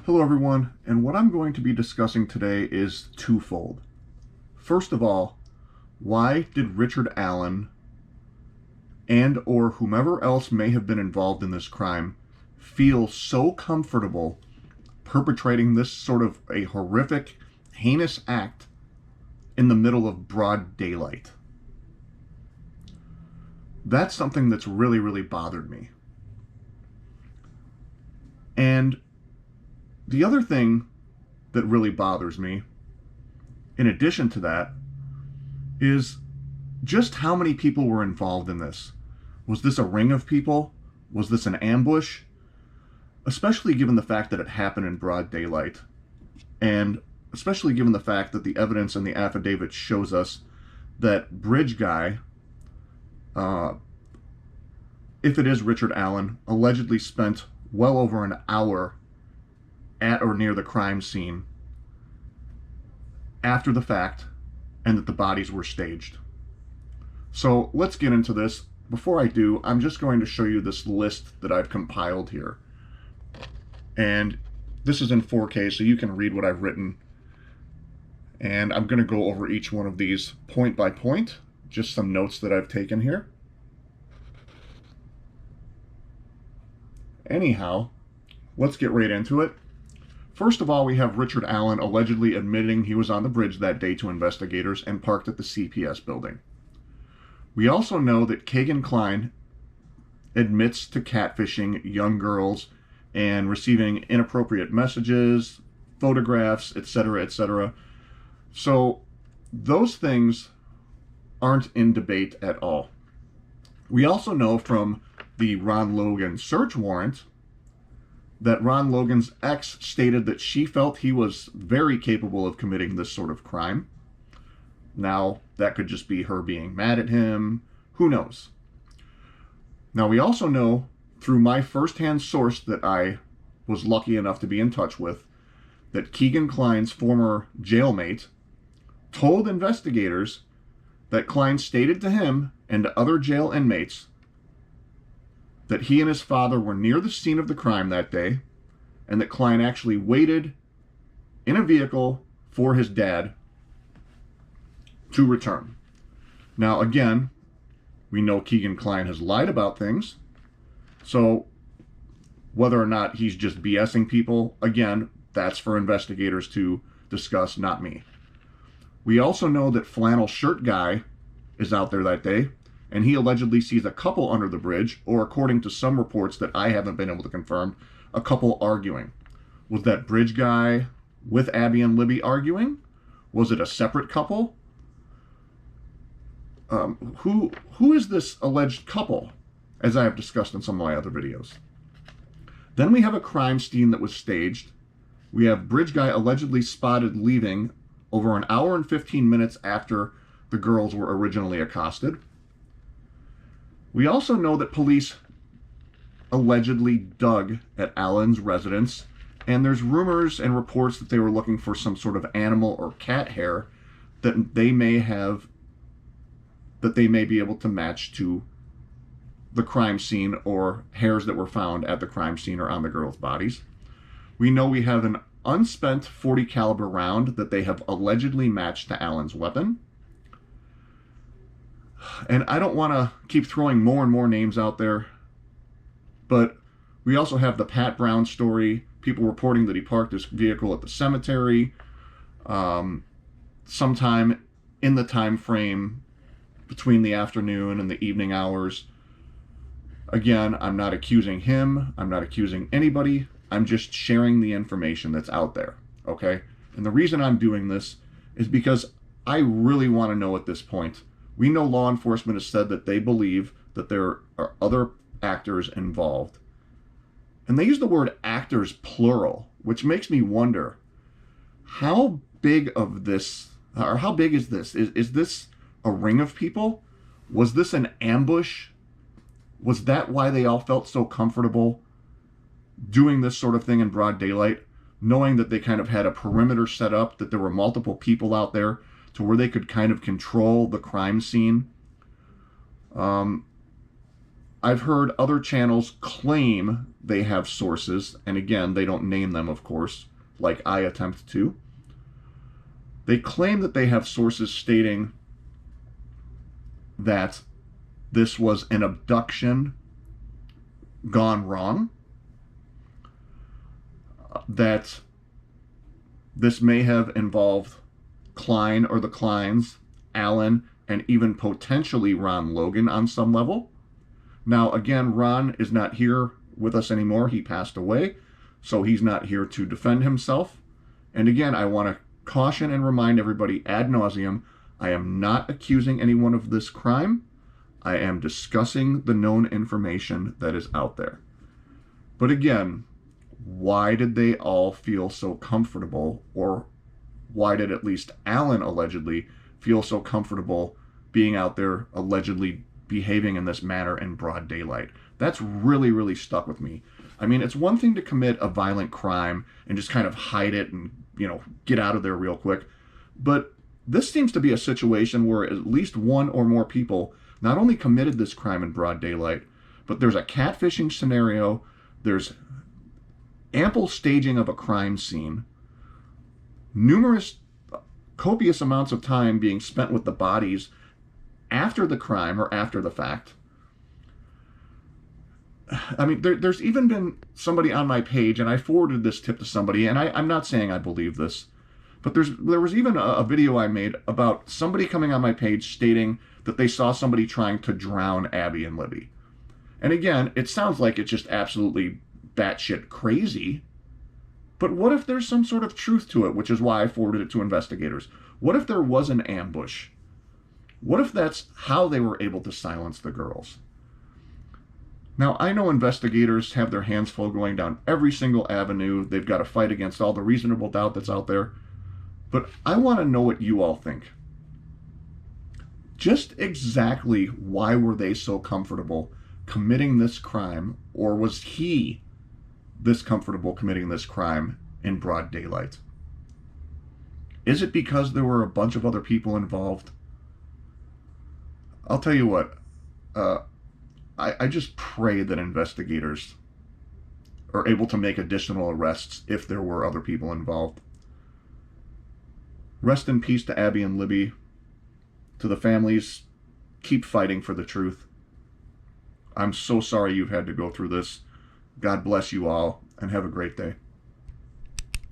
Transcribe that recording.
Hello everyone, and what I'm going to be discussing today is twofold. First of all, why did Richard Allen and or whomever else may have been involved in this crime feel so comfortable perpetrating this sort of a horrific, heinous act in the middle of broad daylight? That's something that's really bothered me. And the other thing that really bothers me, in addition to that, is just how many people were involved in this. Was this a ring of people? Was this an ambush? Especially given the fact that it happened in broad daylight. And especially given the fact that the evidence in the affidavit shows us that bridge guy, if it is Richard Allen, allegedly spent well over an hour at or near the crime scene after the fact, and that the bodies were staged. So let's get into this. Before I do, I'm just going to show you this list that I've compiled here. And this is in 4K, so you can read what I've written. And I'm going to go over each one of these point by point, just some notes that I've taken here. Anyhow, let's get right into it. First of all, we have Richard Allen allegedly admitting he was on the bridge that day to investigators and parked at the CPS building. We also know that Kegan Kline admits to catfishing young girls and receiving inappropriate messages, photographs, etc., etc. So those things aren't in debate at all. We also know from the Ron Logan search warrant that Ron Logan's ex stated that she felt he was very capable of committing this sort of crime. Now, that could just be her being mad at him. Who knows? Now, we also know through my firsthand source that I was lucky enough to be in touch with, that Kegan Kline's former jailmate told investigators that Kline stated to him and to other jail inmates that he and his father were near the scene of the crime that day, and that Kline actually waited in a vehicle for his dad to return. Now, again, we know Kegan Kline has lied about things, so whether or not he's just BSing people, again, that's for investigators to discuss, not me. We also know that Flannel Shirt Guy is out there that day, and he allegedly sees a couple under the bridge, or according to some reports that I haven't been able to confirm, a couple arguing. Was that bridge guy with Abby and Libby arguing? Was it a separate couple? Who is this alleged couple, as I have discussed in some of my other videos? Then we have a crime scene that was staged. We have bridge guy allegedly spotted leaving over an hour and 15 minutes after the girls were originally accosted. We also know that police allegedly dug at Allen's residence, and there's rumors and reports that they were looking for some sort of animal or cat hair that they may be able to match to the crime scene, or hairs that were found at the crime scene or on the girls' bodies. We know we have an unspent .40 caliber round that they have allegedly matched to Allen's weapon. And I don't want to keep throwing more and more names out there, but we also have the Pat Brown story, people reporting that he parked his vehicle at the cemetery sometime in the time frame between the afternoon and the evening hours. Again, I'm not accusing him, I'm not accusing anybody, I'm just sharing the information that's out there, okay? And the reason I'm doing this is because I really want to know at this point. We know law enforcement has said that they believe that there are other actors involved. And they use the word actors plural, which makes me wonder, how big of this, or how big is this? Is this a ring of people? Was this an ambush? Was that why they all felt so comfortable doing this sort of thing in broad daylight, knowing that they kind of had a perimeter set up, that there were multiple people out there to where they could kind of control the crime scene? I've heard other channels claim they have sources, and again, they don't name them, of course, like I attempt to. They claim that they have sources stating that this was an abduction gone wrong, that this may have involved Klein or the Kleins, Allen, and even potentially Ron Logan on some level. Now, again, Ron is not here with us anymore. He passed away, so he's not here to defend himself. And again, I want to caution and remind everybody ad nauseum, I am not accusing anyone of this crime. I am discussing the known information that is out there. But again, why did they all feel so comfortable, or why did at least Allen allegedly feel so comfortable being out there allegedly behaving in this manner in broad daylight? That's really, really stuck with me. I mean, it's one thing to commit a violent crime and just kind of hide it and, get out of there real quick. But this seems to be a situation where at least one or more people not only committed this crime in broad daylight, but there's a catfishing scenario, there's ample staging of a crime scene, numerous, copious amounts of time being spent with the bodies after the crime or after the fact. I mean, there's even been somebody on my page, and I forwarded this tip to somebody, and I'm not saying I believe this, but there was even a video I made about somebody coming on my page stating that they saw somebody trying to drown Abby and Libby. And again, it sounds like it's just absolutely batshit crazy, but what if there's some sort of truth to it, which is why I forwarded it to investigators? What if there was an ambush? What if that's how they were able to silence the girls? Now, I know investigators have their hands full going down every single avenue. They've got to fight against all the reasonable doubt that's out there. But I want to know what you all think. Just exactly why were they so comfortable committing this crime, or was he this comfortable committing this crime in broad daylight? Is it because there were a bunch of other people involved? I'll tell you what, I just pray that investigators are able to make additional arrests if there were other people involved. Rest in peace to Abby and Libby. To the families, keep fighting for the truth. I'm so sorry you've had to go through this. God bless you all, and have a great day.